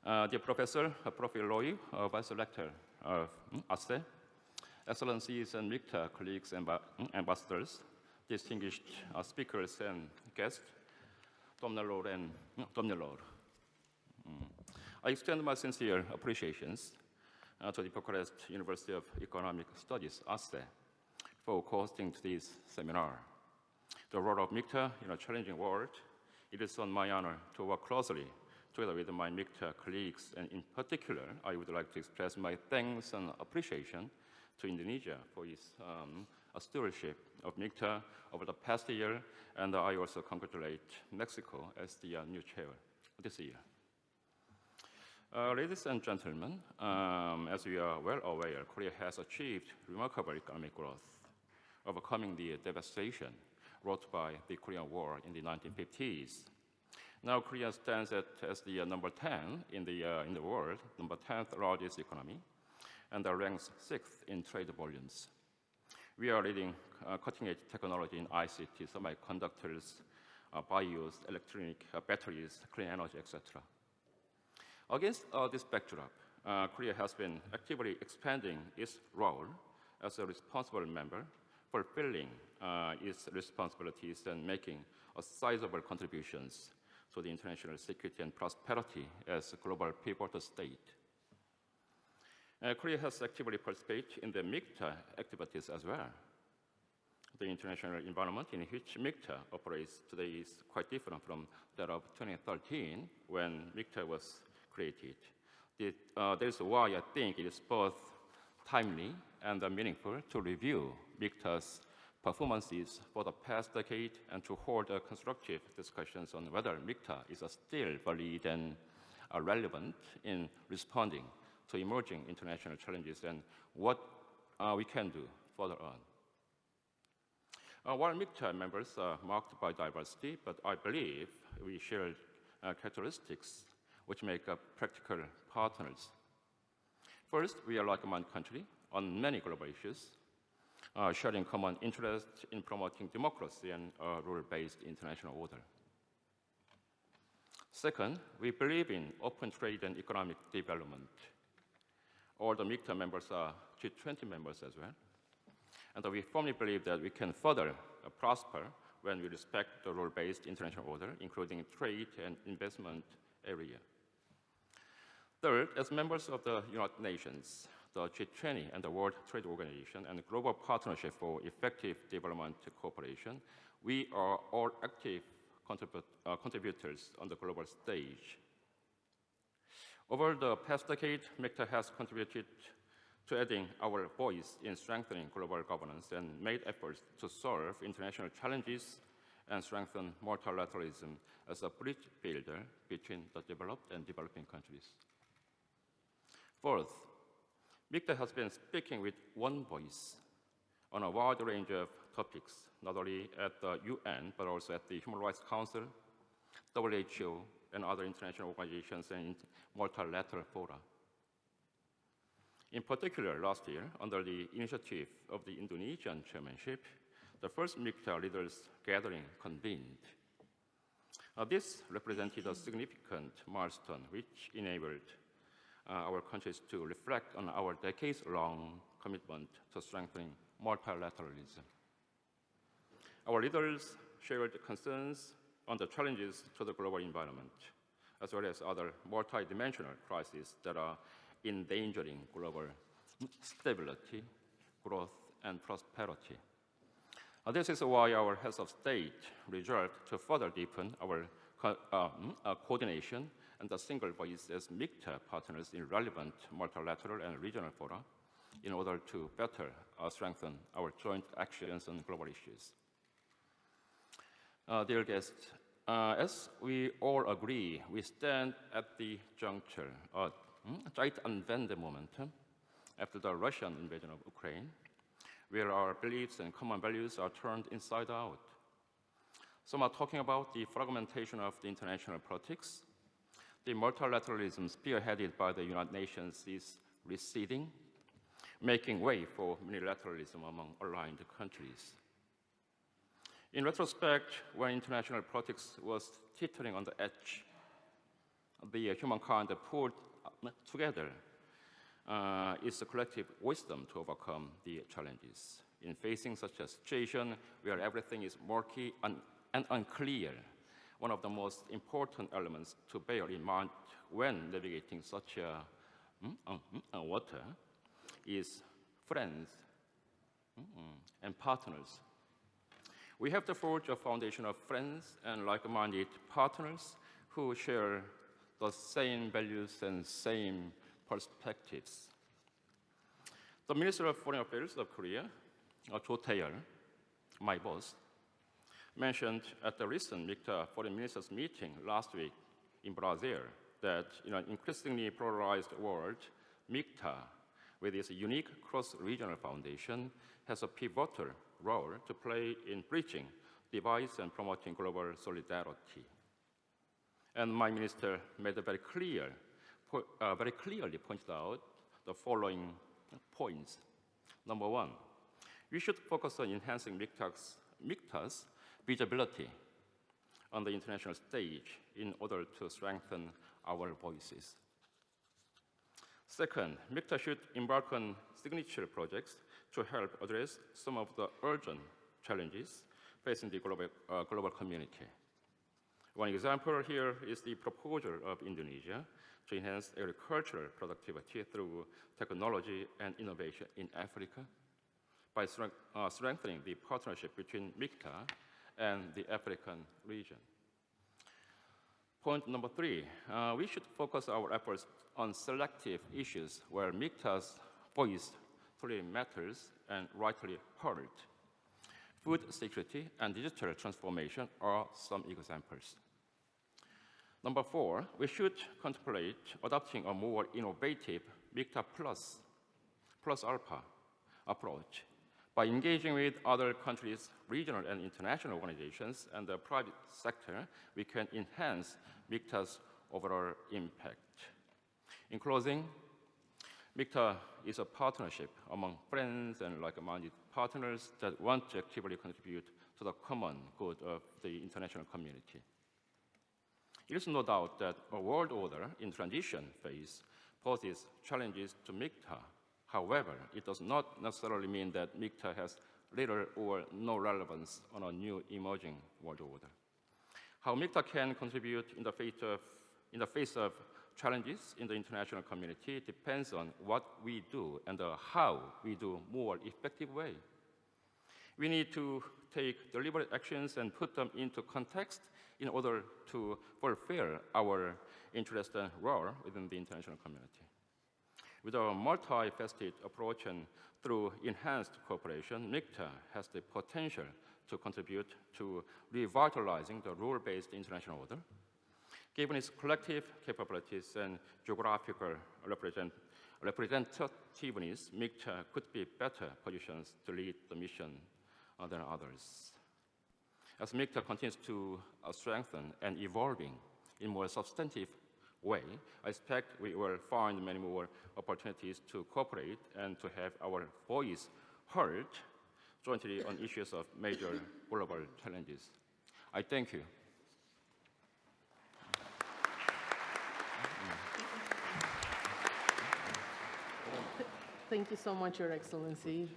Dear Professor, Professor Roy, Vice Rector of ASE, Excellencies and MIKTA colleagues and ambassadors, distinguished speakers and guests, domnilor and domnilor. I extend my sincere appreciations to the Bucharest University of Economic Studies, ASE, for hosting today's seminar. The role of MIKTA in a challenging world, it is on my honor to work closely together with my MIKTA colleagues, and in particular, I would like to express my thanks and appreciation to Indonesia for its stewardship of MIKTA over the past year, and I also congratulate Mexico as the new chair this year. Ladies and gentlemen, as we are well aware, Korea has achieved remarkable economic growth, overcoming the devastation wrought by the Korean War in the 1950s. Now Korea stands as the number 10 in the world, number 10th largest economy, and ranks 6th in trade volumes. We are leading cutting-edge technology in ICT, semiconductors, bios, electronic batteries, clean energy, etc. Against this backdrop, Korea has been actively expanding its role as a responsible member, fulfilling its responsibilities and making sizable contributions to the international security and prosperity as a global pivotal state. Korea has actively participated in the MIKTA activities as well. The international environment in which MIKTA operates today is quite different from that of 2013 when MIKTA was created. That is why I think it is both timely and meaningful to review MIKTA's performances for the past decade and to hold constructive discussions on whether MIKTA is still valid and relevant in responding to emerging international challenges and what we can do further on. While MIKTA members are marked by diversity, but I believe we share characteristics which make up practical partners. First, we are a like-minded country on many global issues, sharing common interests in promoting democracy and a rule-based international order. Second, we believe in open trade and economic development. All the MIKTA members are G20 members as well, and we firmly believe that we can further prosper when we respect the rule-based international order, including trade and investment area. Third, as members of the United Nations, the G20 and the World Trade Organization and the Global Partnership for Effective Development Cooperation, we are all active contributors on the global stage. Over the past decade, MIKTA has contributed to adding our voice in strengthening global governance and made efforts to solve international challenges and strengthen multilateralism as a bridge builder between the developed and developing countries. Fourth, MIKTA has been speaking with one voice on a wide range of topics, not only at the UN, but also at the Human Rights Council, WHO, and other international organizations and multilateral fora. In particular, last year, under the initiative of the Indonesian chairmanship, the first MIKTA leaders gathering convened. This represented a significant milestone which enabled our countries to reflect on our decades-long commitment to strengthening multilateralism. Our leaders shared concerns on the challenges to the global environment, as well as other multidimensional crises that are endangering global stability, growth, and prosperity. This is why our heads of state resolved to further deepen our coordination and a single voice as MIKTA partners in relevant multilateral and regional fora in order to better strengthen our joint actions on global issues. Dear guests, as we all agree, we stand at the juncture of Zeit anwende momentum after the Russian invasion of Ukraine, where our beliefs and common values are turned inside out. Some are talking about the fragmentation of the international politics. The multilateralism spearheaded by the United Nations is receding, making way for unilateralism among aligned countries. In retrospect, when international politics was teetering on the edge, the humankind pulled together is the collective wisdom to overcome the challenges. In facing such a situation where everything is murky and unclear, one of the most important elements to bear in mind when navigating such a water is friends and partners. We have to forge a foundation of friends and like-minded partners who share the same values and same perspectives. The Minister of Foreign Affairs of Korea, Jo Tae-yeol, my boss, mentioned at the recent MIKTA Foreign Ministers meeting last week in Brazil that in an increasingly polarized world, MIKTA, with its unique cross-regional foundation, has a pivotal role to play in bridging divides and promoting global solidarity. And my minister made it very clearly pointed out the following points. Number one, we should focus on enhancing MIKTA's visibility on the international stage in order to strengthen our voices. Second, MIKTA should embark on signature projects to help address some of the urgent challenges facing the global community. One example here is the proposal of Indonesia to enhance agricultural productivity through technology and innovation in Africa by strengthening the partnership between MIKTA and the African region. Point number three, we should focus our efforts on selective issues where MIKTA's voice truly matters and rightly heard. Food security and digital transformation are some examples. Number four, we should contemplate adopting a more innovative MIKTA plus alpha approach. By engaging with other countries, regional and international organizations, and the private sector, we can enhance MIKTA's overall impact. In closing, MIKTA is a partnership among friends and like-minded partners that want to actively contribute to the common good of the international community. It is no doubt that a world order in transition phase poses challenges to MIKTA. However, it does not necessarily mean that MIKTA has little or no relevance on a new emerging world order. How MIKTA can contribute in the face of challenges in the international community depends on what we do and how we do more effective way. We need to take deliberate actions and put them into context in order to fulfill our interest and role within the international community. With our multifaceted approach and through enhanced cooperation, MIKTA has the potential to contribute to revitalizing the rule-based international order. Given its collective capabilities and geographical representativeness, MIKTA could be better positioned to lead the mission than others. As MIKTA continues to strengthen and evolving in more substantive way, I expect we will find many more opportunities to cooperate and to have our voice heard jointly on issues of major global challenges. I thank you. Thank you so much, Your Excellency.